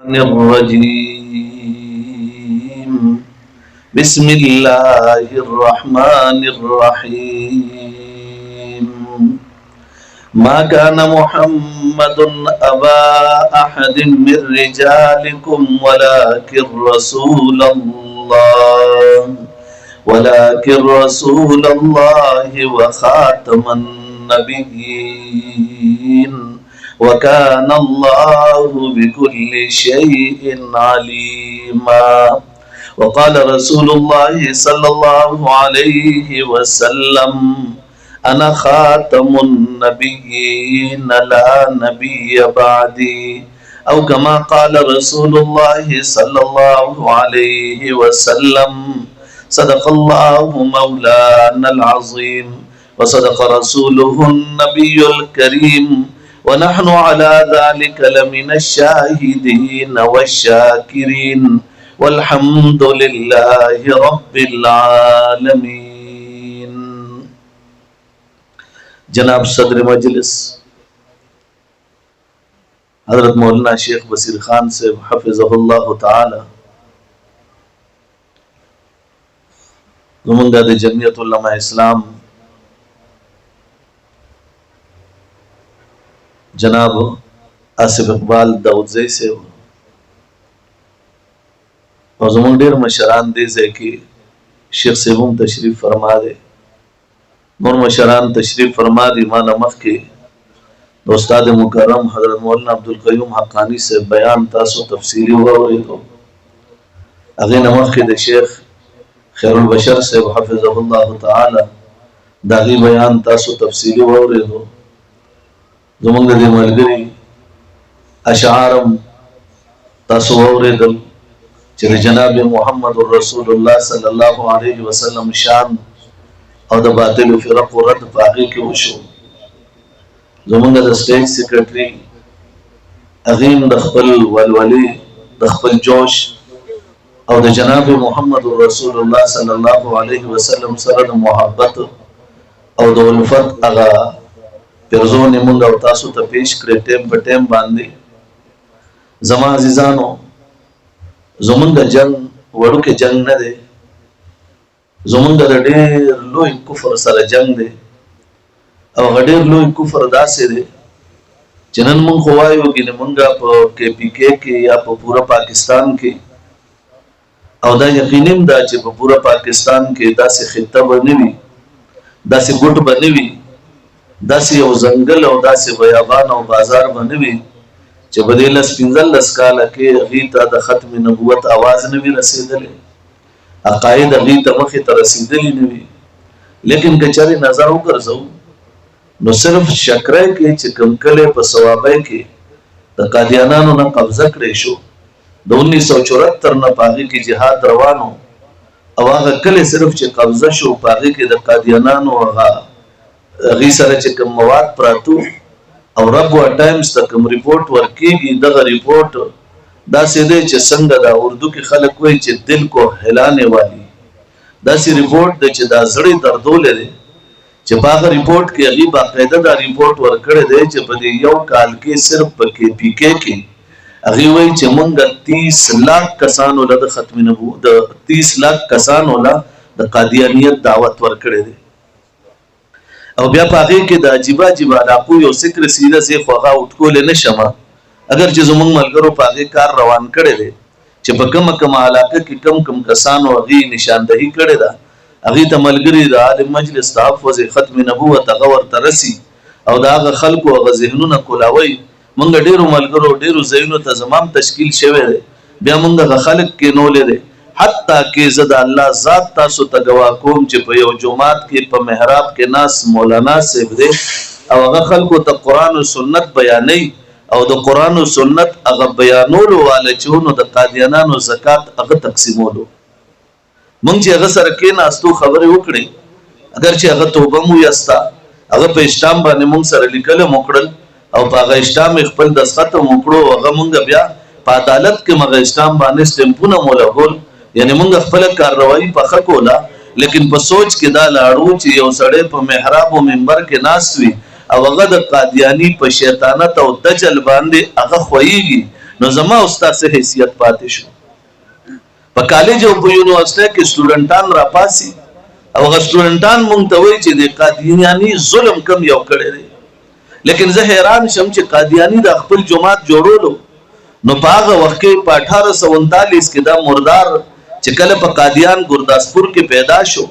الرجيم بسم الله الرحمن الرحيم ما كان محمد أبا أحد من رجالكم ولكن رسول الله وخاتم النبيين وكان الله بكل شيء عليما. وقال رسول الله صلى الله عليه وسلم أنا خاتم النبيين لا نبي بعدي أو كما قال رسول الله صلى الله عليه وسلم صدق الله مولانا العظيم وصدق رسوله النبي الكريم ونحن على ذلك لمن الشاهدين والشاكرين والحمد لله رب العالمين. जनाब सदर मजलिस हजरत मौलाना शेख बसीर खान से हफिज़हुल्लाह ताला ज़ुमुंगा दे जमियत उलमा इस्लाम जनाब आसिफ इकबाल दाऊदज़ई से और ज़ुमुंग ढेर मशरान दे से कि शेख सेबुम तशरीफ फरमा दे नूर मशरान तशरीफ फरमा दी मान मख के उस्ताद मुकर्रम हजरत मौलाना अब्दुल क़य्यूम हक़ानी से बयान तासो तफसीली हुआ और तो अगे नमख के दे शेख खैरुल बशर से हफिज़हुल्लाह ताला दागी बयान तासो तफसीली हुआ और तो ज़ुमुंग दे मलगरी अशारम तासो और दल चले जनाब मोहम्मद रसूलुल्लाह सल्लल्लाहु अलैहि वसल्लम शान और द बातिल फिरक व रद्द पागी के उशू ज़ुमुंग द स्टेज सेक्रेटरी अजीम दखपल वलवली दखपल जोश और द जनाब मोहम्मद रसूलुल्लाह सल्लल्लाहु अलैहि वसल्लम सरद मोहब्बत और द उल्फत अगा फिरजो ने मुंगा उतासु त पेश करे टेम पे टेम बांधी जमा अजीजानो ज़ुमुंग जंग वड़ू के जंग न दे ज़ुमुंग ढेर लोई कुफर सर जंग दे और ढेर लोई कुफर दासे दे जनन मुंग खुवाई होगी ने मुंगा के पीके के या पूरा पाकिस्तान के और दा यकीनिम दा चे पूरा पाकिस्तान के दासे खिता बनेवी दासे गुट बनेवी दासे और जंगल और दासे बयाबान और बाजार बनेवी चे बदेला स्पिंजल लस्काल के गीता द खत्म नबुवत आवाज नबी रसीदले अकायद गीता मखे तरसीदली नबी लेकिन कचरे नजरों कर जाऊ नो सिर्फ शक्रे के चिकमकले पर सवाबे के द कादियानानो न कब्जा करे शो 1974 न पागी की जिहाद रवानो अवाग कले सिर्फ चे कब्जा शो पागी के द कादियानानो अगा गी सरे चिकम मवाद प्रातु और रब व टाइम्स तक रिपोर्ट वर्कीगी दगा रिपोर्ट दा सीधे चे संग दा उर्दू की खलक कोई चे दिल को हिलाने वाली दासी रिपोर्ट दे चे दा जड़ी दर्दोले दे चे बागा रिपोर्ट के अली बाकायदा दा रिपोर्ट वर्कड़े दे चे बदे यौ काल के सिर्फ पके पीके के अगी वही चे मंगा 30 लाख कसान होला दा खत्म नबूवत 30 लाख कसान होला दा कादियानियत दावत वर्कड़े दे और ब्या पागे के दा जिबा जिबा लाकू यो सिक्र सीधा से ख्वागा उठको लेने शमा अगर जे ज़ुमुंग मलगरो पागे कार रवान करे दे चे पकम कम आलाका की कम कम कसान और अगी निशानदही करे दा अगी तमलगरी दा आलिम मजलिस तहफ़्फ़ुज़ खत्म नबूवत अगवर तरसी और दाग खल्को अग ज़हनुना कोलावई मंगा डेरो मलगरो डेरो ज़हनु तज़माम तश्कील शेवे दे ब्या मंगा खलक के नोले दे हत्ता के ज़दा अल्लाह ज़ात तासु तगवा कोम चे पयो जुमात के प महराब के नास मौलाना से दे और अग खल्को त कुरान और सुन्नत बयानई और द कुरान और सुन्नत अग बयानोलो वाले चोनो द कादियानानो ज़कात अग तक़सीमोलो मंग चे अग सर के नास्तु खबरें उकड़ी अगर चे अग तोबा मु यस्ता अग पे इस्टाम बाने मंग सर लिखल मोकड़ल और पागा इस्टाम इखपल दस्खत मोकड़ो अग मंग ब्या पादालत के मग इस्टाम बाने स्टेम्पू न मोला होल यानी मंग खपल कार्रवाई पखा कोला लेकिन पर सोच के दा लाड़ू ची यो सड़े पर मेहराब व मिंबर के नासवी अवगद कादियानी पर शैतानत और दजल बांधे अग ख्वईगी نو زما استاد سے حیثیت پاتې شو. په کالج او په یونیورسيټي کې سټوډنټان را پاسي او هغه سټوډنټان مونږ ته وایي چې د قادیاني ظلم کم یو کړی دی. لیکن زه حیران شم چې قادیانی د خپل جماعت جوړولو نو په هغه وخت کې په 1839 کې دا مردار چې کله په قادیان ګرداسپور کې پیدا شو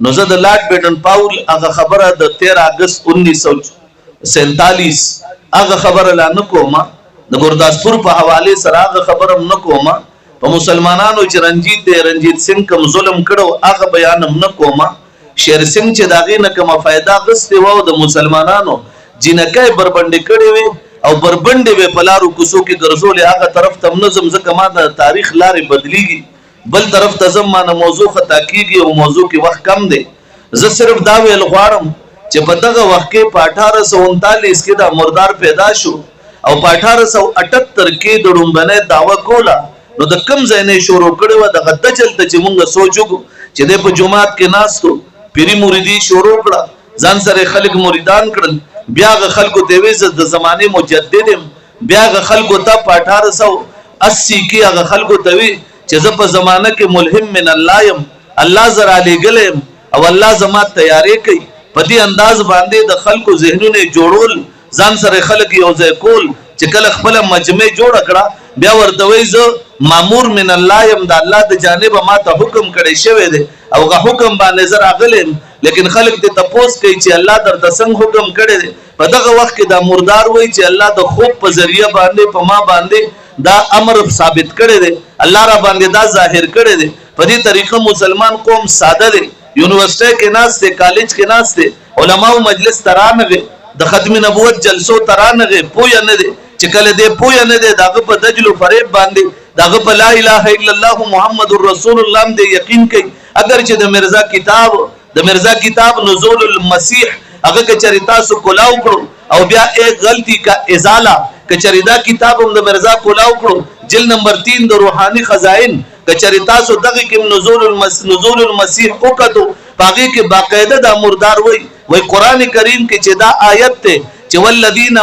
نو زه د لارډ بیټن پاول هغه خبره د 13 اگست 1947 هغه خبره لا نه کومه د ګرداسپور په حواله سره هغه خبره نه کومه په مسلمانانو چې رنجیت سنگ کوم ظلم کړو هغه بیان نه کومه شیر سنگ چې داغې نه کومه فائدہ غستې وو د مسلمانانو جنکای بربندې کړې وي او بربندې وي په لارو کوڅو کې ګرځولې هغه طرف ته نظم ځکه ما د تاریخ لارې بدلیږي بل طرف ته زمانه موضوع خطا کیږي او موضوع کې وخت کم دی. زه صرف دا ویل غواړم چې په دغه وخت کې په 1839 کې دا مردار پیدا شو او په 1878 کې د ډومبنې داوا کوله نو د کم ځای نه شروع کړي و دغه دجل ته چې مونږ سوچو چې د په جمعات کې ناستو پیری مریدي شروع کړه ځان سره خلک مریدان کړل بیا غ خلکو ته ویز د زمانه مجددم بیا غ خلکو ته په 1880 کې هغه خلکو ته وی چې زه په زمانه کې ملهم من الله يم الله زرا لګلم او الله زما تیارې کوي په دې انداز باندې د خلکو ذهنونه جوړول ځان سره خلک یو ځای کول چې کله خپل مجمع جوړ کړه بیا ورته وی زه مامور من الله يم د الله د جانب ما ته حکم کړی شوی دی او هغه حکم باندې زرا غلم لیکن خلک ته تپوس کوي چې الله درته څنګه حکم کړی دی. په دغه وخت کې دا مردار وای چې الله د خوب په ذریعہ باندې په ما باندې دا امر ثابت کړی دی الله را باندې دا ظاهر کړی دی. په دې طریقه مسلمان قوم ساده دی یونیورسيټي کې ناشته کالج کې ناشته علماو مجلس ترانغه د ختم نبوت جلسو ترانغه پوی نه دی چې کله دې پوی نه دی داغه په دجل فریب باندې داغه په لا اله الا الله محمد رسول الله دې یقین کوي اگر چې د مرزا کتاب نزول المسیح هغه کچری تاسو کولاو کړو او بیا ایک غلطی کا ازاله کچری دا کتاب هم د مرزا کولاو کړو جلد نمبر 3 د روحانی خزائن کچری تاسو دغه کې نزول المسیح وکړو باقي کې باقاعده دا مردار وای قران کریم کې چې دا آیت ته چې والذین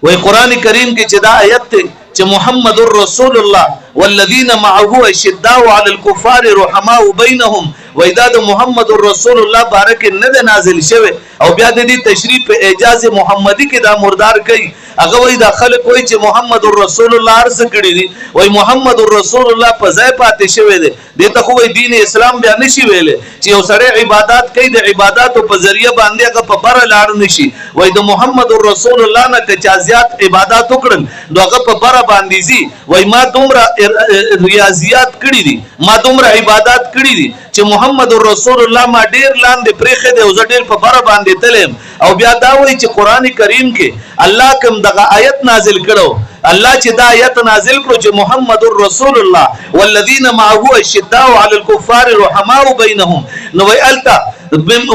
وای قران کریم کې چې دا آیت ته چې محمد رسول الله والذین معه اشداء علی الكفار رحماء بینهم وإذا محمد رسول الله بارک نه نازل شوه او بیا د دې تشریح په اعجاز محمدي کې دا مردار کوي هغه وای دا خلک وای چې محمد رسول الله ارز کړی دي وای محمد رسول الله په ځای پاتې شوی دی دته خو دین اسلام بیا نشي ویلې چې یو سړی عبادت کوي د عبادتو په ذریعہ باندې هغه په بر لاړ نشي وای د محمد رسول الله نه که زیات عبادت وکړل نو هغه په بر باندې زی وای ما دومره ریاضیات کړی دي ما دومره عبادت کړی دي چې محمد رسول الله ما ډیر لاندې پرېخه دی او زه ډیر په بر باندې تلم او بیا دا وای چې قران کریم کې الله کوم دغه آیت نازل کړو الله چې دا آیت نازل کړو چې محمد رسول الله والذین معه اشداء علی الكفار رحماء بینهم نو التا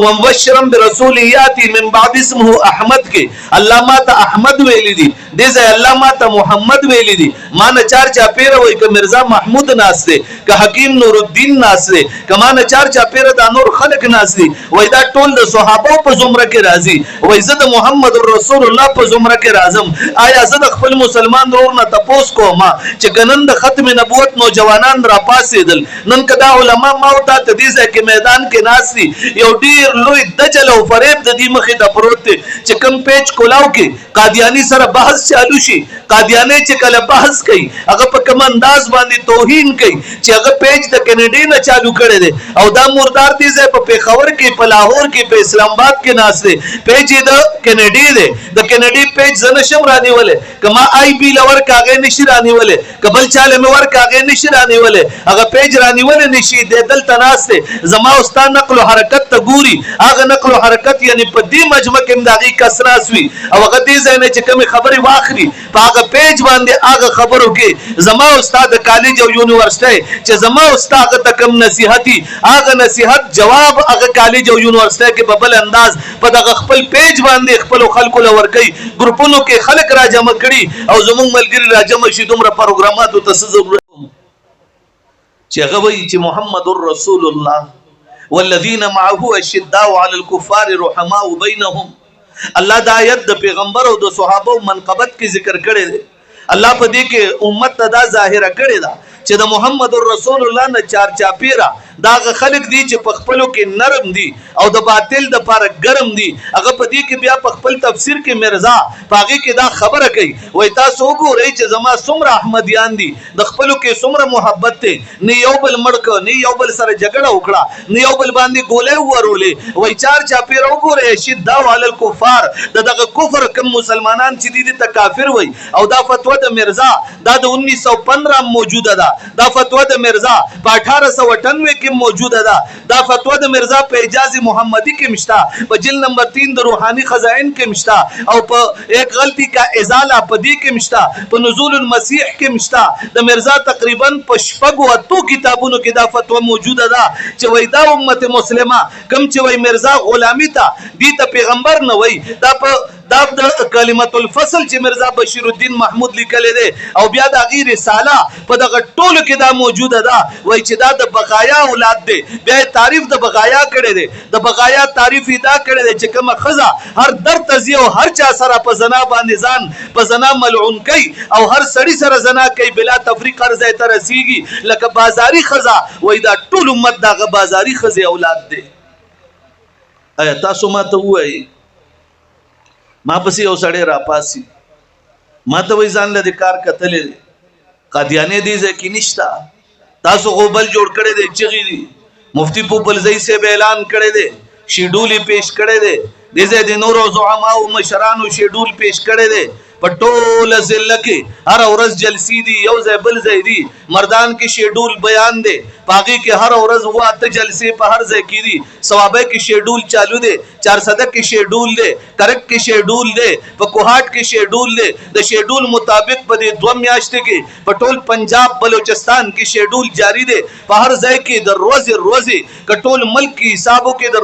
ومبشرا برسول یاتی من بعد اسمه احمد کې الله ما ته احمد ویل دي دې ځای الله ما ته محمد ویل دي ما نه چار چا پیر وای ک مرزا محمود ناشته ک حکیم نور الدین ناشته کما نه چار چا پیر دا نور خلق ناشته وای دا ټول د صحابه په زمره کې راځي وای زه د محمد رسول الله په زمره کې راځم آیا زه د خپل مسلمان ورور نه تپوس کوم چې ګنن د ختم نبوت نوجوانان را پاسېدل نن کدا علما ما او ته دې ځای کې میدان کې ناشتي یو ډیر لوی دجل او فریب د دې مخې ته پروت دی چې کم پیج کولاو کې قادیانی سره بحث چالو شي قادیانی چې کله بحث کوي هغه په کوم انداز باندې توهین کوي چې هغه پیج د کینیډي نه چالو کړي دي او دا مردار دي ځای په پیښور کې په لاهور کې په اسلام آباد کې ناشته پیج د کینیډي دی د کینیډي پیج زنه شم رانی ولې کما آی بی لور کاغه نشی رانی ولې قبل چاله مې ور کاغه نشی رانی ولې هغه پیج رانی ولې نشي د دل تناسته زما استاد نقل او حرکت ته ګوري هغه نقل او حرکت یعنی په دې مجمع کې مداغي کسراس وی او هغه دې ځای نه چې کوم خبري واخلي په هغه پیج باندې هغه خبرو کې زما استاد کالج او یونیورسيټي چې زما استاد ته کوم نصيحتي هغه نصيحت جواب هغه کالج او یونیورسيټي کې په بل انداز په دغه خپل پیج باندې خپل خلکو لور کوي ګروپونو کې خلک را جمع کړي او زموږ ملګری را جمع شي دومره پروګراماتو ته ضرورت چې هغه وایي چې محمد رسول الله والذین معه اشداء علی الكفار رحماء بینهم الله د آیت د پیغمبر او د صحابه منقبت کې ذکر کړي دي अल्लाह په دې کې امت ته دا ظاهره کړې ده چې د محمد رسول الله نه چار چاپیرا دا خلک دي چې په خپلو کې نرم دي او د باطل د پاره ګرم دي. هغه په دې کې بیا په خپل تفسیر کې مرزا پاغي کې دا خبره کوي وای تاسو وګورئ چې زما څومره احمدیان دي د خپلو کې څومره محبت ته نه یو بل مړک نه یو بل سره جګړه وکړه نه یو بل باندې ګولې ورولې وای چار چاپیرا وګورئ شدوا علی الکفار دغه کفر کوم مسلمانان چې دي ته کافر وای او دا فتوا د مرزا دا د 1915 موجوده ده دا فتوا د مرزا په 1898 کې موجوده ده دا فتوا د مرزا په اجازه محمدی کې مشتا په جلد نمبر 3 د روحانی خزائن کې مشتا او په ایک غلطی کا ازاله په دې کې مشتا په نزول المسیح کې مشتا د مرزا تقریبا په شپږو اتو کتابونو کې دا فتوا موجوده ده چې وای دا امت مسلمه کم چې وای مرزا غلامی ته دي ته پیغمبر نه وای دا په دا د کلمت الفصل چې مرزا بشیر الدین محمود لیکل دي او بیا د غیر رساله په دغه ټولو کې دا موجوده ده وای چې دا د بقایا اولاد دي بیا تعریف د بقایا کړي دي د بقایا تعریف دا کړي دي چې کومه خزا هر در تزي او هر چا سره په زنا باندې ځان په زنا ملعون کوي او هر سړی سره زنا کوي بلا تفریق ارزه ته رسیږي لکه بازاري خزا وای دا ټول امت دغه بازاري خزي اولاد دي. آیا تاسو ماته وایي ما پسې یو سړی را پاسي ما ته وای ځان له کار کتلې قادیانې دي ځکه نشتا تاسو غوبل جوړ کړي دي چغي دي مفتی پوپل زئی سے اعلان کړي دي شیډول پیش کړي دي دې د نورو زعما او مشرانو شیډول پیش کړي دي پټول ضلع کې هر ورځ جلسې دي یو ځای بل ځای دي مردان کې شیډول بیان دي پاغي کې هر ورځ واته جلسې په هر ځای کې دي ثوابه کې شیډول چالو دي 400 کې شیډول دي کرک کې شیډول دي په کوهاټ کې شیډول دي د شیډول مطابق په دې 2 میاشتې کې په ټول پنجاب بلوچستان کې شیډول جاری دي په هر ځای کې د روزي کټول ملک کې حسابو کې د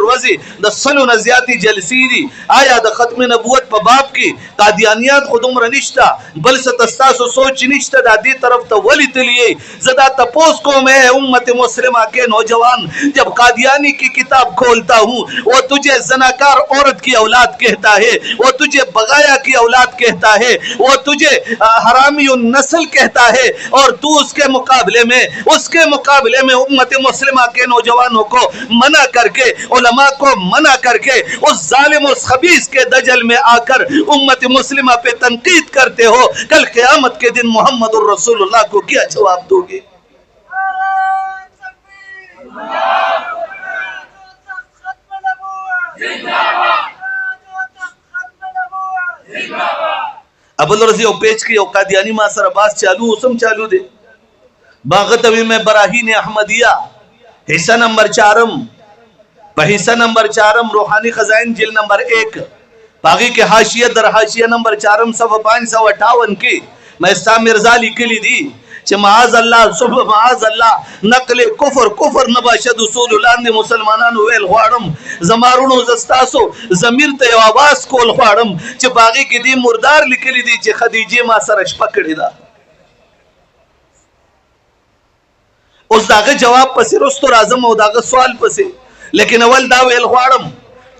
روزي د سلو نه زیاتی جلسې دي. آیا د ختم نبوت په باب کې قادیانی خودم رنشتا بل ستستاسو سوچ نشتا دا دی طرف تا ولی تلیے زدا تپوس کو میں امت مسلمہ کے نوجوان جب قادیانی کی کتاب کھولتا ہوں وہ تجھے زناکار عورت کی اولاد کہتا ہے وہ تجھے بغایا کی اولاد کہتا ہے وہ تجھے حرامی النسل کہتا ہے اور تو اس کے مقابلے میں امت مسلمہ کے نوجوانوں کو منع کر کے علماء کو منع کر کے اس ظالم و خبیث کے دجل میں آ کر امت مسلمہ पे तनकीद करते हो कल क़यामत के दिन मोहम्मद रसूल अल्लाह को क्या जवाब दोगे? अबुल रजी ओ पेज की औकादियानी मा सर बास चालू उसम चालू दे बागतवी में बराहीन अहमदिया हिस्सा नंबर 4 हिस्सा नंबर 4 रूहानी खजाइन जिल्द नंबर 1 बागी के हाशिया दर हाशिया नंबर 4 सफ़ा 558 की मैस्ता मिर्जा लिखली दी چې معاذ الله نقل کفر نباشد اصول لاندې مسلمانانو ویل غواړم زمارونو زستاسو ضمیر ته आवाज کول غواړم چې باغی کې دی مردار لیکلی دي چې خدیجه ما سره شپه کړی دا اوس داغه جواب پسې رستو راځم او داغه سوال پسې لیکن اول دا ویل غواړم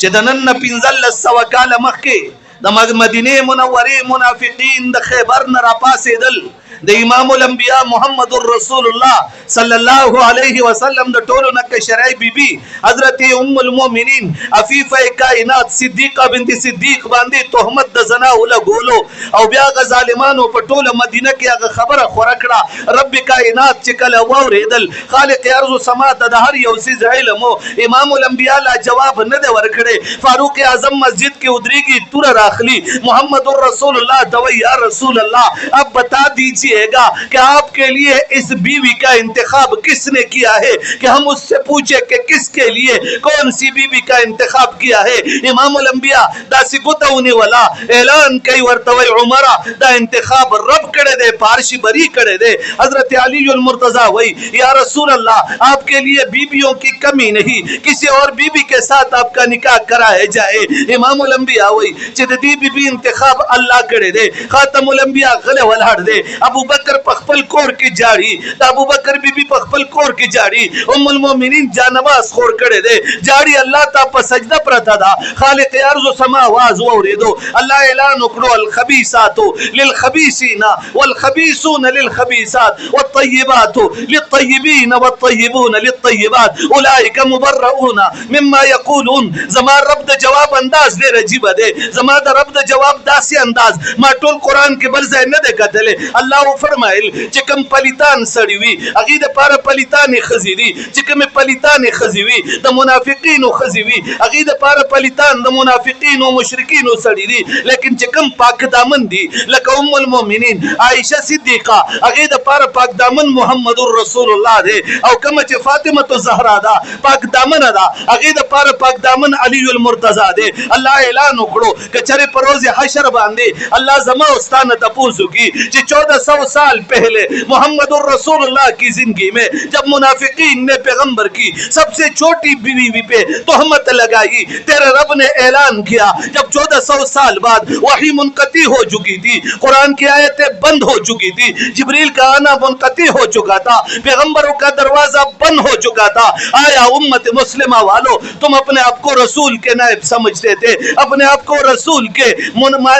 چې د نن 15 سوکاله مخکې د مدینه منوره منافقین د خیبر نه را پاسېدل د امام الانبیاء محمد رسول الله صلی الله علیه وسلم د ټولو نک شرعی بیبي حضرت ام المؤمنین عفیفه کائنات صدیقه بنت صدیق باندې تهمت د زنا ولګولو او بیا غ ظالمانو په ټوله مدینه کې هغه خبره خور کړه رب کائنات چې کله وریدل خالق ارض و سما ته د هر یو سیز علم امام الانبیاء لا جواب نه دی ورکړي فاروق اعظم مسجد کې ودریږي تور راخلی محمد رسول الله دوی یا رسول الله اب بتا دیجیے کہ آپ کے لیے اس بیوی کا انتخاب کس نے کیا ہے کہ ہم اس سے پوچھے کہ کس کے لیے کون سی بیوی کا انتخاب کیا ہے امام الانبیاء دا سکوتونی والا اعلان کئی ورتوی عمرہ دا انتخاب رب کڑے دے پارشی بری کڑے دے حضرت علی المرتضی وئی یا رسول اللہ آپ کے لیے بیویوں کی کمی نہیں کسی اور بیوی کے ساتھ آپ کا نکاح کرائے جائے امام الانبیاء وئی چہ دی بیوی انتخاب اللہ کڑے دے خاتم الانبیاء غلے ولاڑ دے अबू बकर पखपल कोर की जाड़ी, अबू बकर बीबी पखपल कोर की जाड़ी, उम्मुल मोमिनीन जानवास खोर करे दे जाड़ी अल्लाह ता पर सजदा प्रता था खालिक अर्ज़ व समा आवाज वो दो अल्लाह ऐलान उकरो अल खबीसातु लिल खबीसीना वल खबीसून लिल खबीसात व तय्यिबातु लित तय्यिबीन व तय्यिबून लित तय्यिबात उलाइका मुबर्रऊना मिम्मा यकूलून। जमा रब द जवाब अंदाज दे रजीब दे, जमा द रब द जवाब दासी अंदाज मा टोल कुरान के बरज़े न दे कतले अल्लाह फरमाइल चिकम पलितान सड़ीवी अगीद पार पलितान खजीरी चिकम पलितान खजीवी द मुनाफिकीन खजीवी अगीद पार पलितान द मुनाफिकीन व मुशरिकीन सड़ीरी, लेकिन चिकम पाक दामन दी लका उम्मुल मोमिनीन आयशा सिद्दीका अगीद पार पाक दामन मुहम्मदुर रसूलुल्लाह दे औ कम च फातिमा तो ज़हरा दा पाक दामन दा अगीद पार पाक दामन अलीउल मुर्तजा दे। अल्लाह ऐलान उकड़ो कि चरे परोज़ हशर बांधे अल्लाह जमा उस्तान तपूसु की 1400 साल पहले मोहम्मदुर रसूलुल्लाह की जिंदगी में जब मुनाफिकीन ने पैगंबर की सबसे छोटी बीवी पे तोहमत लगाई, तेरे रब ने ऐलान किया जब 1400 साल बाद वही मुनकती हो चुकी थी, कुरान की आयतें बंद हो चुकी थी, जिब्रील का आना मुनकती हो चुका था, पैगंबरों का दरवाजा बंद हो चुका था। आया उम्मत मुस्लिमा वालों, तुम अपने आप को रसूल के नायब समझते थे, अपने आप को रसूल के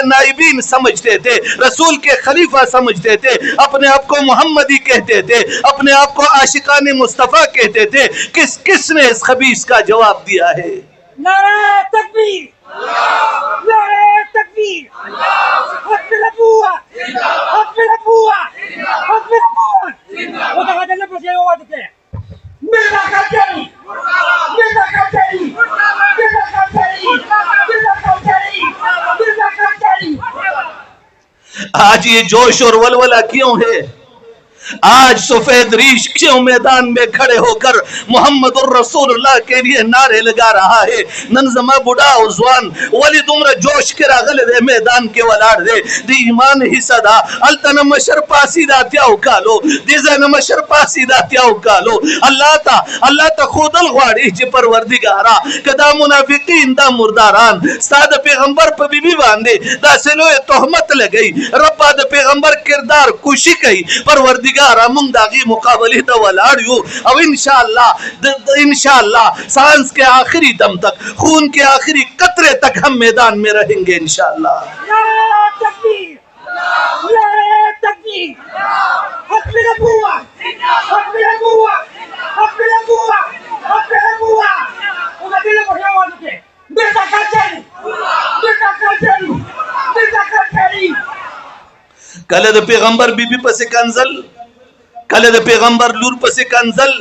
नाइबीन समझते थे, रसूल के खलीफा समझते थे, अपने आप को मोहम्मदी कहते थे, अपने आप को आशिकाने मुस्तफा कहते थे। किस किसने इस खबीस का जवाब दिया है? नारे तकबीर, नारे तकबीर, हक पे लबुआ, हक पे लबुआ, हक पे लबुआ। वो तो कहते हैं पीछे वो आते हैं मिर्जा कचरी, मिर्जा कचरी, मिर्जा कचरी, मिर्जा कचरी, मिर्जा कचरी। आज ये जोश और वलवला क्यों है? आज सफेद रीश क्यों मैदान में खड़े होकर मोहम्मदुर रसूलुल्लाह के लिए नारे लगा रहा है? नंजमा बुढ़ा और जवान वली तुमरा जोश के रागल दे मैदान के वलाड़ दे दी ईमान ही सदा अल्तन मशर पासीदा त्याव कालो दिजन मशर पासीदा त्याव कालो। अल्लाह ता खुदल ख्वाड़ी जे परवरदिगारा कदा मुनाफिकीन दा मुर्दारान साद पैगंबर पे बीबी बांधे दा सेलो तोहमत लगई रब्बा द पैगंबर किरदार कुशी कई परवरदिगार मुंग दागी मुकाबले तो वलाड़ियो। अब इंशाअल्लाह सांस के आखिरी दम तक खून के आखिरी कतरे तक हम मैदान में रहेंगे इंशाअल्लाह। नारे तकबीर, नारे तकबीर, हक पे लबुआ, हक पे लबुआ, हक पे लबुआ, हक पे लबुआ। वो कहते हैं पीछे वो आते हैं मिर्जा कचरी, मिर्जा कचरी, मिर्जा कचरी। कले द पैगंबर बीबी पसे कंजल, कले द पैगंबर लूर पसे कंजल,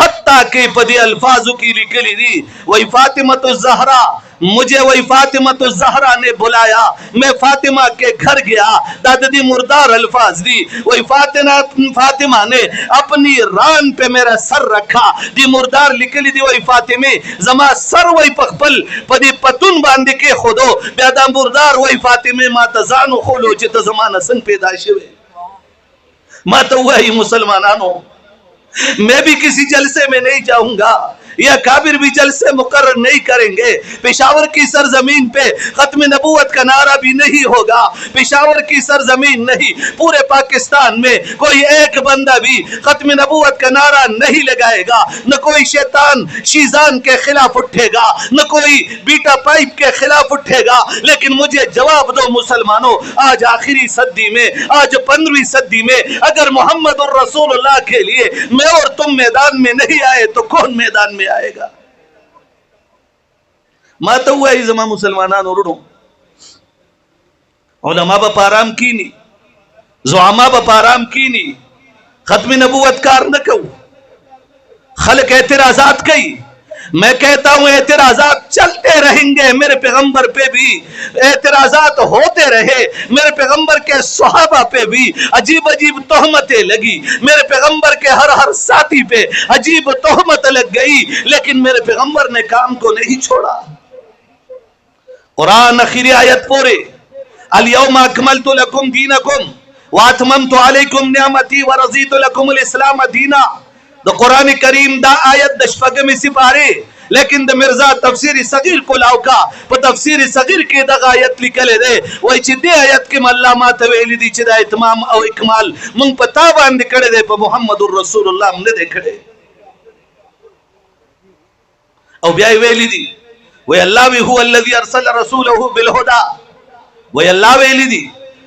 हत्ता के पदे अल्फाजों की लिखली दी वही फातिमा तो जहरा, मुझे वही फातिमा तो जहरा ने बुलाया, मैं फातिमा के घर गया, दादी मुर्दार अल्फाज दी वही फातिमा ने अपनी रान पे मेरा सर रखा, दी मुर्दार लिखली दी वही फातिमे जमा सर वही पखपल पदी पतुन बांधे के खुदो बेदा मुर्दार वही फातिमे माता जानो खोलो चित जमाना संग पैदाश हुए माता वही मुसलमानानो। मैं भी किसी जलसे में नहीं जाऊंगा या काबिर भी जलसे मुकर्रर नहीं करेंगे, पेशावर की सरजमीन पे खत्म नबूवत का नारा भी नहीं होगा, पेशावर की सरजमीन नहीं पूरे पाकिस्तान में कोई एक बंदा भी खत्म नबूवत का नारा नहीं लगाएगा, न कोई शैतान शीजान के खिलाफ उठेगा, न कोई बीटा पाइप के खिलाफ उठेगा। लेकिन मुझे जवाब दो मुसलमानों, आज आखिरी सदी में, आज 15वीं सदी में अगर मोहम्मद और रसूलुल्लाह के लिए मैं और तुम मैदान में नहीं आए तो कौन मैदान में आएगा? माता हुआ ही जमा मुसलमानान उड़ो उलमा बपाराम कीनी ज़ुआमा बपाराम कीनी खत्म नबूवत कार न कहूं खल्क एतराजात कई। मैं कहता हूं एतराजात चलते रहेंगे, मेरे पैगंबर पे भी एतराजात होते रहे, मेरे पैगंबर के सहाबा पे भी अजीब अजीब तोहमतें लगी, मेरे पैगंबर के हर साथी पे अजीब तोहमत लग गई, लेकिन मेरे पैगंबर ने काम को नहीं छोड़ा। कुरान आखिरी आयत पूरे अल यौमा अकमलतु लकुम दीनकुम व अतममतु अलैकुम निअमती व रज़ीतु लकुमुल इस्लाम दीना। द कुरान करीम दा आयत दशपगम सिपारे لیکن د مرزا تفسیر صغیر کو لاوکا په تفسیر صغیر کې د آیت لیکل دی وای چې دې آیت کې الله ما ته ویل دي چې د اتمام او اکمال مونږ په تا باندې کړی دی په محمد رسول الله موږ نه دی کړی او بیا ویل دي وای الله وی هو الذي ارسل رسوله بالهدى وای الله ویل دي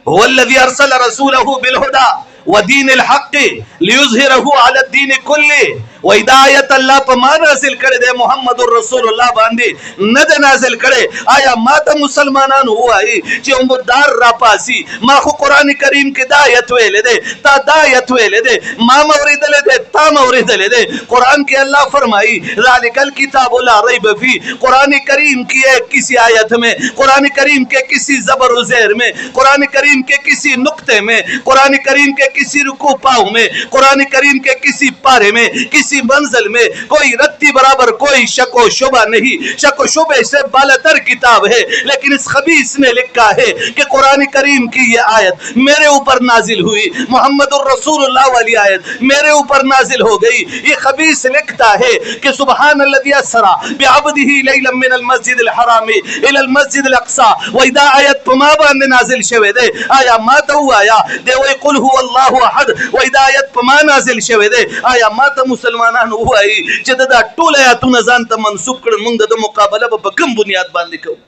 هو الذي ارسل رسوله بالهدى ودين الحق ليظهره على الدين كله وهدایت الله په ما نازل کړي دی محمد رسول الله باندې نه د نازل کړي آیا ما ته مسلمانانو وایي چې عمردار را پاسي ما خو قران کریم کې د آیت ویل دی تا د آیت ویل دی ما موریدل دی تا موریدل دی قران کې الله فرمایي ذالک الکتاب لا ریب فیه قران کریم کی کسی آیت میں قران کریم کے کسی زبر و زیر میں قران کریم کے کسی نقطے میں قران کریم کے کسی رکوع پاؤں میں قران کریم کے کسی پارے میں کسی منزل میں کوئی رتی برابر کوئی شک و شبہ نہیں شک و شبہ سے بالاتر کتاب ہے لیکن اس خبیث نے لکھا ہے کہ قرآن کریم کی یہ آیت میرے اوپر نازل ہوئی محمد الرسول اللہ والی آیت میرے اوپر نازل ہو گئی یہ خبیث لکھتا ہے کہ سبحان الذی اسرا بعبده لیلا من المسجد الحرام الى المسجد الاقصى واذا آیت پما باندې نازل شوه دے آیا ما ته آیا دی وی قل هو الله احد واذا آیت پما نازل شوه دے آیا ما ته مسلمانانو وایي چې دا ټول آیاتونه ځان ته منسوب کړي موږ د مقابله په کوم بنیاد باندې کوو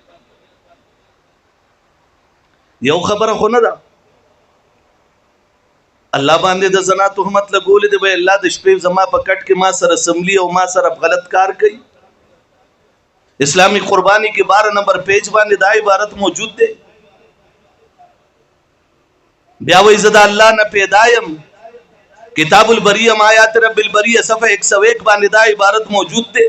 یو خبره خو نه ده الله باندې د زنا تهمت لګولې دی وای الله د شپې زما په کټ کې ما سره اسمبلی او ما سره غلط کار کوي اسلامی قربانی کے 12 نمبر پیج باندې دا عبارت موجود دی بیا وای زدا الله نه پیدایم کتاب البریہ آیات رب البریہ صفحہ 101 باندې دا عبارت موجود دی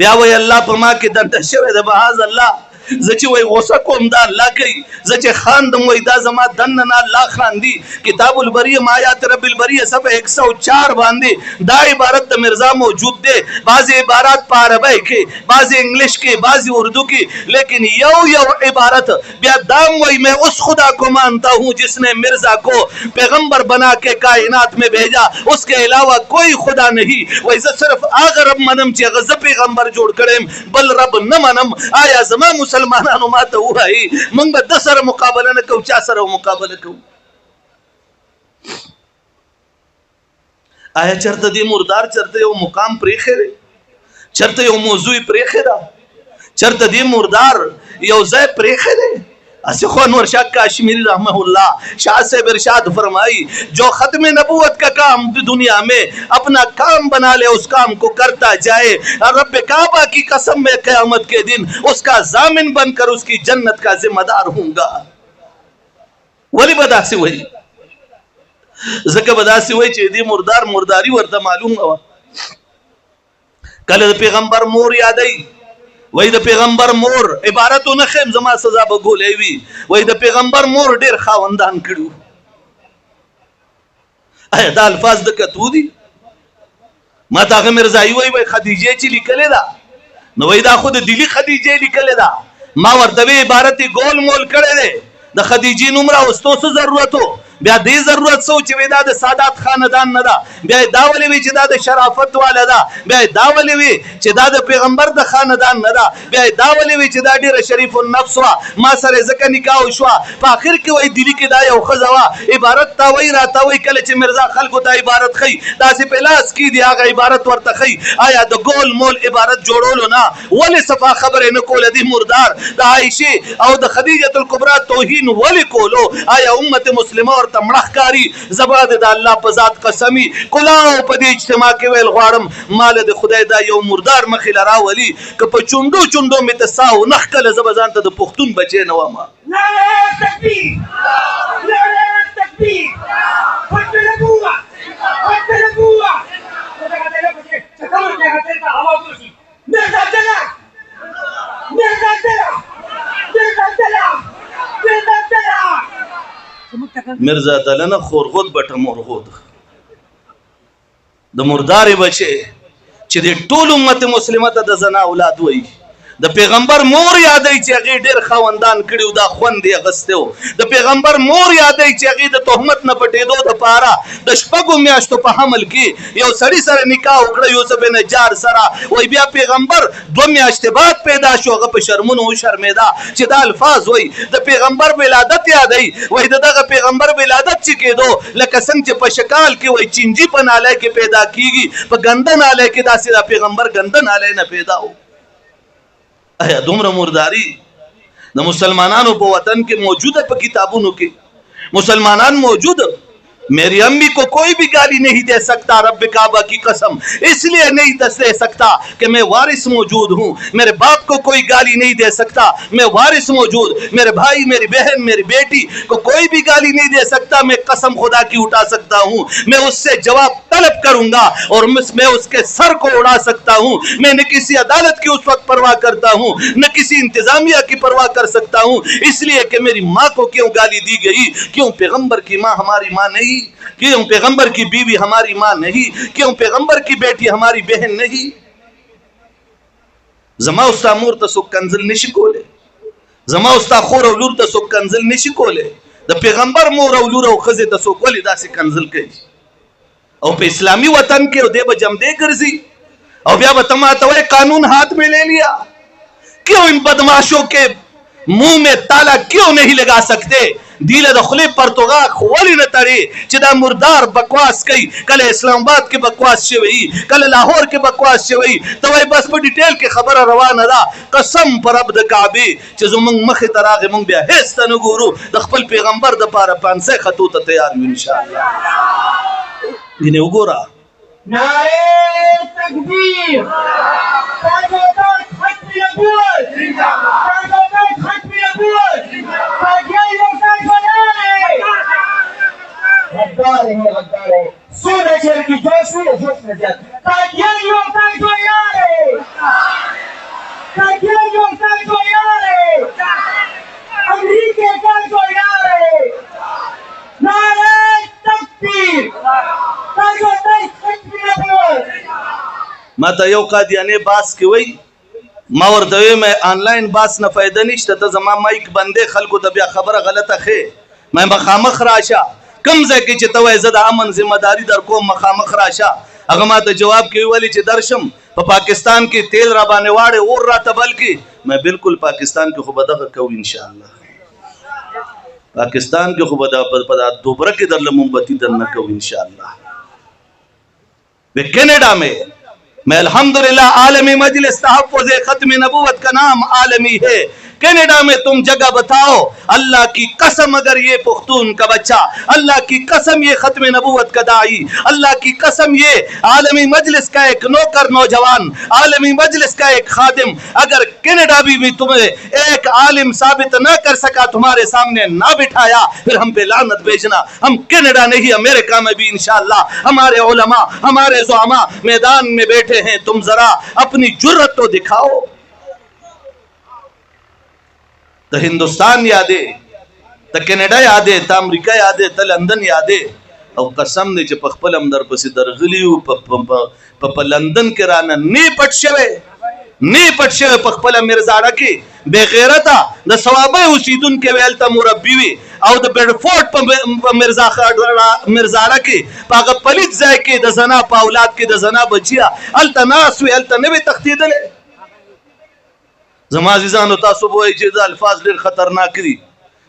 بیا وای الله په ما کې دنده شوی د بهاز الله زچ وای غوسه کوم دا الله کوي زچ خاندم وای دا زما دن نه الله خاندي کتاب البریہ آیات رب البریہ صفحہ 104 باندې دا عبارت د مرزا موجود دی بعض عبارات په عربی کې بعض انګلیش کې بعض اردو کې لیکن یو عبارت بیا دام وای میں اس خدا کو مانتا ہوں جس نے مرزا کو پیغمبر بنا کے کائنات میں بھیجا اس کے علاوہ کوئی خدا نہیں وای ز صرف هغه رب منم چې غزه پیغمبر جوړ کړم بل رب نه منم آیا زما مسلمانانو ما ته وایي موږ به د سره مقابله نه کوو چا سره مقابله کوو آیا چرته دی مردار چرته یو مقام پریخه دی چرته یو موضوع پریخه دا چرته دی مردار یو ځای پریخه دی اسخو انور شاہ کاشمیری رحمہ اللہ شاہ سے ارشاد فرمائی جو ختم نبوت کا کام دنیا میں اپنا کام بنا لے اس کام کو کرتا جائے رب کعبہ کی قسم میں قیامت کے دن اس کا ضامن بن کر اس کی جنت کا ذمہ دار ہوں گا ولی بداسی وہی زکه بداسی وہی چې دی مردار مرداری ورته معلوم ہوا کله پیغمبر مور یادای وای د پیغمبر مور عبارتو نه خیم زما سزا به ګولې وي وای د پیغمبر مور ډیر خاوندان کړو آیا دا الفاظ د کتو دي ما تا مرزایی وای خدیجه چې لیکلې ده نو وای دا خود دلی خدیجه لیکلې ده ما ورته عبارت ګول مول کړې ده د خدیجه نوم را واستو څه ضرورتو بیا دې ضرورت سوچ وی دا د سادات خاندان نه ده بیا دا ولې وی چې دا د شرافت والا ده بیا دا ولې وی چې دا د پیغمبر د خاندان نه ده بیا دا ولې وی چې دا ډیره شریف النفس وا ما سره ځکه نکاح شو په اخر کې وای دلی کې دا یو خزوا عبارت تا وی راته وی کله چې مرزا خلکو ته عبارت خي دا سه پلاس کې دی هغه عبارت ورته خي آیا د ګول مول عبارت جوړولو نه ولې صفه خبره نه کول دي مردار د عائشه او د خدیجه الکبرى توهین ولې کولو آیا امت مسلمه اور تمړخکاری زباد د الله په ذات قسمی کلاو په دې اجتماع کې ویل غواړم مال د خدای دا یو مردار مخې لراولي که په چوندو چوندو می تساو نخکله زبزان ته د پښتون بچی نه وما نعرہ تکبیر نعرہ تکبیر حق نبوت حق نبوت مرزا چلا مرزا چلا مرزا چلا مرزا چلا مرزا دلنه خورغود بټه مرغود د مردار بچي چې د ټول امت مسلمه ته د زنا اولاد وای د پیغمبر مور یادای چې هغه ډېر خواندان کړیو دا خوند یې غستو د پیغمبر مور یادای چې هغه د تهمت نه پټېدو د پاره د شپږو میاشتو په حمل کې یو سړی سره نکاح وکړ یوسف بن نجار سره وای بیا پیغمبر 2 میاشتې بعد پیدا شو هغه په شرمونو شرمېدا چې دا الفاظ وای د پیغمبر ولادت یادای وای دغه پیغمبر ولادت چې کېدو لکه څنګه چې په شکال کې وای چینجی په ناله کې پیدا کیږي په ګنده ناله کې داسې د پیغمبر ګنده ناله نه پیدا و ایا دومره مرداری د مسلمانانوں په وطن کې موجود ہے په کتابونو کې مسلمانان موجود मेरी अम्मी को कोई भी गाली नहीं दे सकता रब काबा की कसम इसलिए नहीं दे सकता कि मैं वारिस मौजूद हूँ मेरे बाप को कोई गाली नहीं दे सकता मैं वारिस मौजूद मेरे भाई मेरी बहन मेरी बेटी को कोई भी गाली नहीं दे सकता मैं कसम खुदा की उठा सकता हूँ मैं उससे जवाब तलब करूंगा और मैं उसके सर को उड़ा सकता हूँ मैं न किसी अदालत की उस वक्त परवाह करता हूँ न किसी इंतजामिया की परवाह कर सकता हूँ इसलिए कि मेरी माँ को क्यों गाली दी गई क्यों पैगंबर की माँ हमारी माँ नहीं क्यों पैगंबर की बीवी हमारी माँ नहीं क्यों पैगंबर की बेटी हमारी बहन नहीं जमा उस्ता मूर तसो कंजल निशिकोले जमा उस्ता खोर और लूर तसो कंजल निशिकोले द पैगंबर मोर और लूर और खजे तसो कोली दासी कंजल के और पे इस्लामी वतन के दे बजमदे गर्जी और ब्या बतमा तो कानून हाथ में ले लिया क्यों इन बदमाशों के मुंह में ताला क्यों नहीं लगा सकते दिल दखले परतुगा खोली न तड़े चिदा मुर्दार बकवास कई कल इस्लामाबाद के बकवास शवई कल लाहौर के बकवास शवई तो वही बस पर डिटेल के खबर रवाना दा कसम पर अब्द काबे चजो मंग मख तरागे मंग बिया हेस तनु गुरु दखपल पैगंबर द पारा पांसे खतूत तैयार इंशाअल्लाह इने उगोरा नारे तकबीर ताजोदार खत्मी अबूल ताजोदार खत्मी अबूल ताजियाई लोग गद्दार है सूरज शहर की जोश में जाते ताजियाई लोग ताजियाई लोग अमरीके का नारे तकबीर ताजोदार खत्मी अबूल माता यो कादियाने बास की वही मावर दवे में ऑनलाइन बास न फायदा निश्त त जमा माइक बंदे खलको दबिया खबर गलत खे मैं मखामख राशा कम से कि चतवे जदा अमन जिम्मेदारी दर को मखामख राशा अगमा तो जवाब के वाली च दर्शम पाकिस्तान की तेल रबाने वाड़े और रात बल्कि मैं बिल्कुल पाकिस्तान के खुबदा कहूँ इंशाअल्लाह पाकिस्तान के खुबदा पदा दोबरा के दर मोमबत्ती दर न कहूँ इंशाअल्लाह वे कनाडा में मैं अल्हम्दुलिल्लाह आलमी मजलिस तहफ़्फ़ुज़ खत्म नबूवत का नाम आलमी है कनाडा में तुम जगह बताओ अल्लाह की कसम अगर ये पुख्तून का बच्चा अल्लाह की कसम ये खत्म नबूवत का दाई अल्लाह की कसम ये आलमी मजलिस का एक नौकर नौजवान आलमी मजलिस का एक खादिम अगर कनाडा भी तुम्हें एक आलिम साबित न कर सका तुम्हारे सामने ना बिठाया फिर हम पे लानत भेजना हम कनाडा नहीं अमेरिका में भी इंशाअल्लाह हमारे उलमा हमारे ज़ुआमा मैदान में बैठे हैं तुम जरा अपनी जुर्रत तो दिखाओ तो हिंदुस्तान यादे तो कनाडा यादे तो अमेरिका यादे तो लंदन यादे और कसम ने पखपल अमदर पसी दरगलियू प लंदन के राना नी पटशवे पखपल मिर्जाड़ा की बेगैरता द सवाबे उसीदुन के वेलता मुरब्बीवी और द बेडफोर्ड प मिर्जाड़ा की पाग पलित जाए के द जना पा औलाद के द जना बचिया अल्तनास वे अल्तनबे तख्तीदले जमा अजीजान तासु बोई जे अल्फाज ढेर खतरनाक दी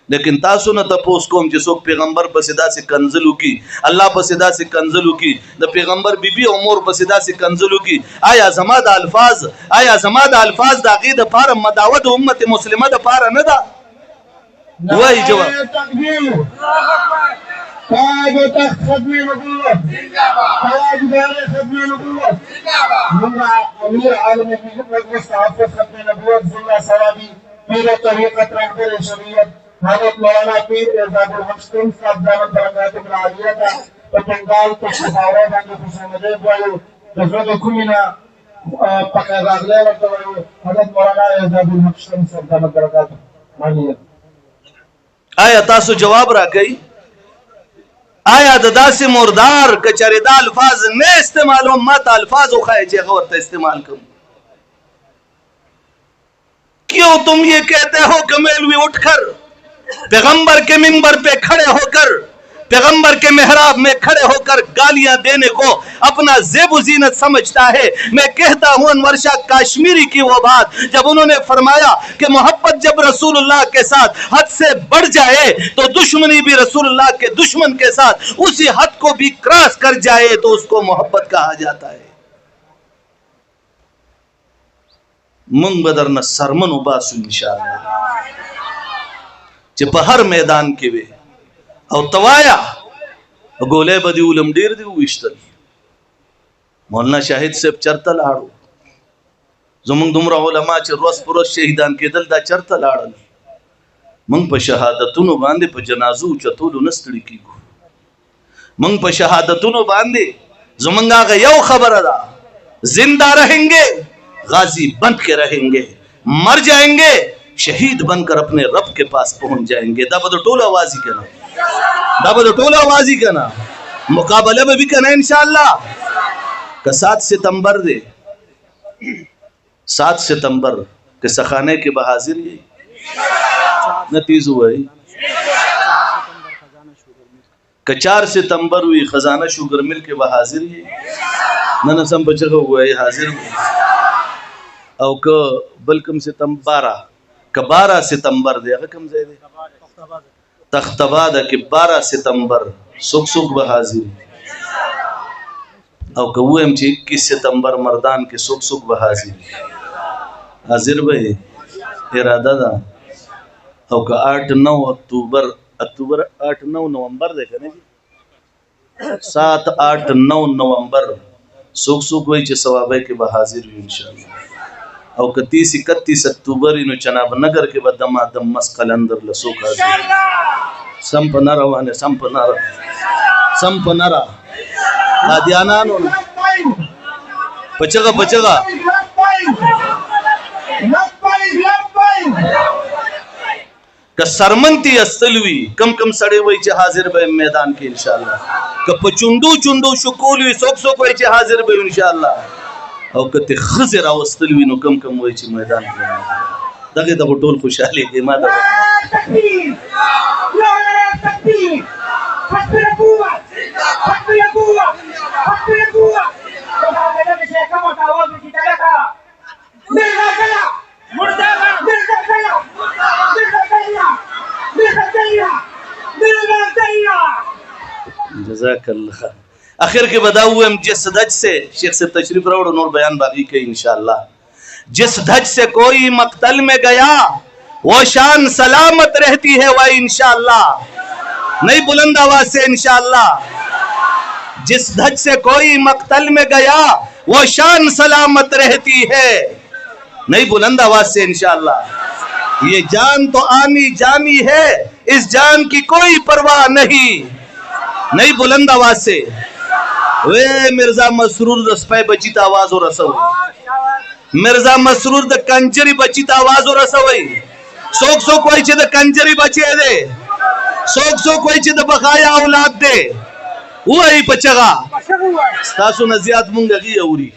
लेकिन तासु न तपोस कोम जे सोक पैगंबर बसिदा से कंजलू की अल्लाह बसिदा से कंजलू की द पैगंबर बीबी उमर बसिदा से कंजलू की आया जमाद अल्फाज दा aqid पार मदावत उम्मत मुस्लिमा द पार न दा वही जवाब ताज तख्त खत्म नबूवत ताजदार खत्म नबूवत मुन्ना अमीर आलम मजलिस तहफ़्फ़ुज़ खत्म नबूवत जिला सवाबी पीर तरीक़त रहबर शरीयत हज़रत मौलाना पीर एजाजुल हक साहब दामद बरकातुहुल आलिया का बंगाल के शहरों में खुशमदे वाले जज़्बे कुमिना पक्का रागले वाले हज़रत मौलाना एजाजुल हक साहब दामद बरकातुहुल आलिया आया तासु जवाब रा गई आया ददा से मुर्दार कचरेदा अल्फाज ने इस्तेमाल मत अल्फाज उखाए जे गौर इस्तेमाल करूं क्यों तुम ये कहते हो कि मौलवी उठकर पैगंबर के मिंबर पे खड़े होकर, पैगंबर के मेहराब में खड़े होकर गालियां देने को अपना ज़ेब ज़ीनत समझता है? मैं कहता हूं अनवर शाह काश्मीरी की वो बात जब उन्होंने फरमाया कि मोहब्बत जब रसूलुल्लाह के साथ हद से बढ़ जाए तो दुश्मनी भी रसूलुल्लाह के दुश्मन के साथ उसी हद को भी क्रॉस कर जाए तो उसको मोहब्बत कहा जाता है। मंग बदर न सरमन उबासु इंशाअल्लाह हर मैदान के वे और तवाया गोले बदी उलम डेर दी विश्तल मौलाना शाहिद से चरतल आड़ो जुमंग दुमरा उलमा च रोस पुरोस शहीदान के दल दा चरतल आड़ल मंग प शहादतुनो बांधे प जनाजू चतुल नस्तड़ी की गो मंग प शहादतुनो बांधे जुमंगा का यौ खबर अदा जिंदा रहेंगे गाजी बन के रहेंगे, मर जाएंगे शहीद बनकर अपने रब के पास पहुंच जाएंगे। दाबद टोलाबाजी करना, दाबद टोलाबाजी करना, मुकाबले में भी करना इंशाअल्लाह। का 7 सितंबर दे 7 सितंबर के सखाने के बहाजिर ये नतीज हुआ है का 4 सितंबर हुई खजाना शुगर मिल के बहाजिर ये न सम बचगा हुआ है हाजिर और क बलकम सितंबर 12 सितंबर दे कम दे तख्तबाद के 12 सितंबर सुख सुख बहाजिर और कबूम 21 सितंबर मर्दान के सुख सुख बहाजिर हाजिर भाई इरादा दा और का 8-9 अक्टूबर 8-9 नवंबर देखे ना जी 7-8-9 नवंबर सुख सुख वही च सवाबे के बहाजिर इंशाअल्लाह और 31-31 अक्टूबर इन चनाब नगर के बदमा दम मस्कल अंदर लसोक संप नरा वाने संप नरा कादियाना नो पचगा का सरमंती अस्तलवी कम कम सड़े वही च हाजिर बे मैदान के इंशाअल्लाह का चुंडू शुकोलवी सोक सोक वही च हाजिर बे इंशाअल्लाह और कते खजर अवस्तलवी नो कम कम वही च मैदान के दगे तो टोल खुशहाली के मादा तकबीर तकबीर हस्बी अबूवा हस्बी अबूवा हस्बी अबूवा खुदा के नबी से कम आवाज में चला था मिर्जा गया मुर्दाबाद मिर्जा गया जज़ाकल्लाह। आखिर के बदा हुए हम जिस धज से शेख से तशरीफ रहो और बयान बाकी के इंशाअल्लाह, जिस धज से कोई मक्तल में गया वो शान सलामत रहती है वह इंशाअल्लाह, नहीं बुलंद आवाज से इंशाअल्लाह। जिस धज से कोई मक्तल में गया वो शान सलामत रहती है, नहीं बुलंद आवाज से इंशाअल्लाह। ये जान तो आनी जानी है, इस जान की कोई परवाह नहीं, नहीं बुलंद आवाज से। वे मिर्जा मसरूर दस्पे बचित आवाज और रसव, मिर्जा मसरूर द कंजरी बचित आवाज और रसवई सोक सोक वही च द कंजरी बचे दे, सोक सोक वही च द बकाया औलाद दे वही पचगा तासु नजियात मुंगगी औरी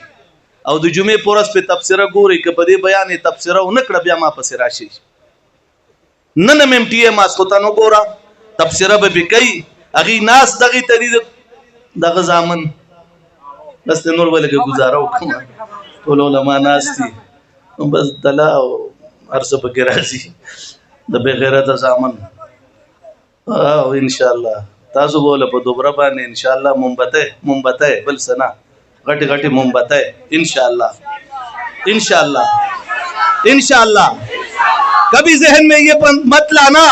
और द जुमे पोरस पे तफसीरा गोरी के बदे बयान तफसीरा उनकड़ ब्या मा पसे राशि नन मेमटीए मास होता नो गोरा तफसीरा बे कई अगी नास दगी तरी दग जामन बस नूर वाले के गुजारा तो उलमा नास थी बस दला अर्स बके राजी द बेगैरत जामन इंशाअल्लाह तासु बोले प दोबरा बाने इंशाअल्लाह मुंबते बल सना घटी घटी मुंबते इंशाअल्लाह इंशाअल्लाह इंशाअल्लाह। कभी जहन में ये मत लाना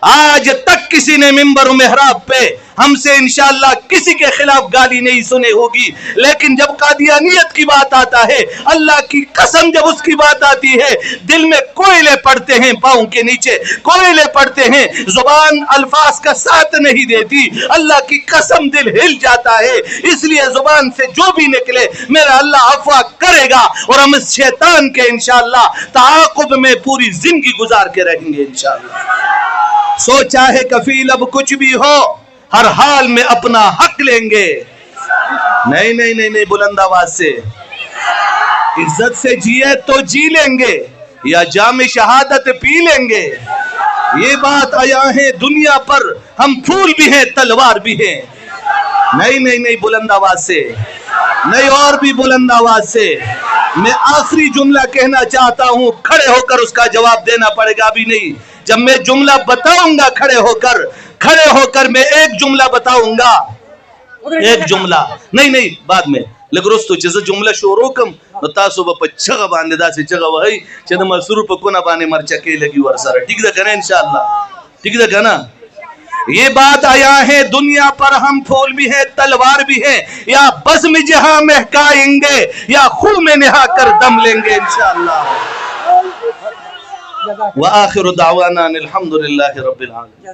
आज तक किसी ने मिंबर मेहराब पे हमसे इंशाअल्लाह किसी के खिलाफ गाली नहीं सुनी होगी, लेकिन जब कादियानियत की बात आता है, अल्लाह की कसम जब उसकी बात आती है, दिल में कोयले पड़ते हैं, पाँव के नीचे कोयले पड़ते हैं, जुबान अल्फाज का साथ नहीं देती, अल्लाह की कसम दिल हिल जाता है। इसलिए जुबान से जो भी निकले मेरा अल्लाह अफवा करेगा और हम इस शैतान के इंशाअल्लाह ताक़ुब में पूरी जिंदगी गुजार के रहेंगे इंशाअल्लाह। सो चाहे कफील अब कुछ भी हो, हर हाल में अपना हक लेंगे। नहीं नहीं नहीं नहीं बुलंद आवाज से, इज्जत से जिए तो जी लेंगे, या जाम शहादत पी लेंगे। ये बात आया है दुनिया पर, हम फूल भी हैं तलवार भी हैं। नहीं नहीं नहीं, बुलंद आवाज से नहीं, और भी बुलंद आवाज से मैं आखिरी जुमला कहना चाहता हूं, खड़े होकर उसका जवाब देना पड़ेगा। अभी नहीं, जब मैं जुमला बताऊंगा खड़े होकर मैं एक जुमला बताऊंगा, एक जुमला नहीं नहीं बाद में लगरोस्तो चीज जुमला शोरो कम तासो ब छगा बांधे दासे छगा वही चद मसरूर पर कोना बाने मरचा के लगी वर सारा ठीक है ना इंशाल्लाह, ठीक है ना। ये बात आया है दुनिया पर, हम फूल भी हैं तलवार भी हैं, या बस में जहां महकाएंगे या खून में नहा कर दम लेंगे इंशाल्लाह। व आखिर दावाना अल्हम्दुलिल्लाहि रब्बिल आलमीन।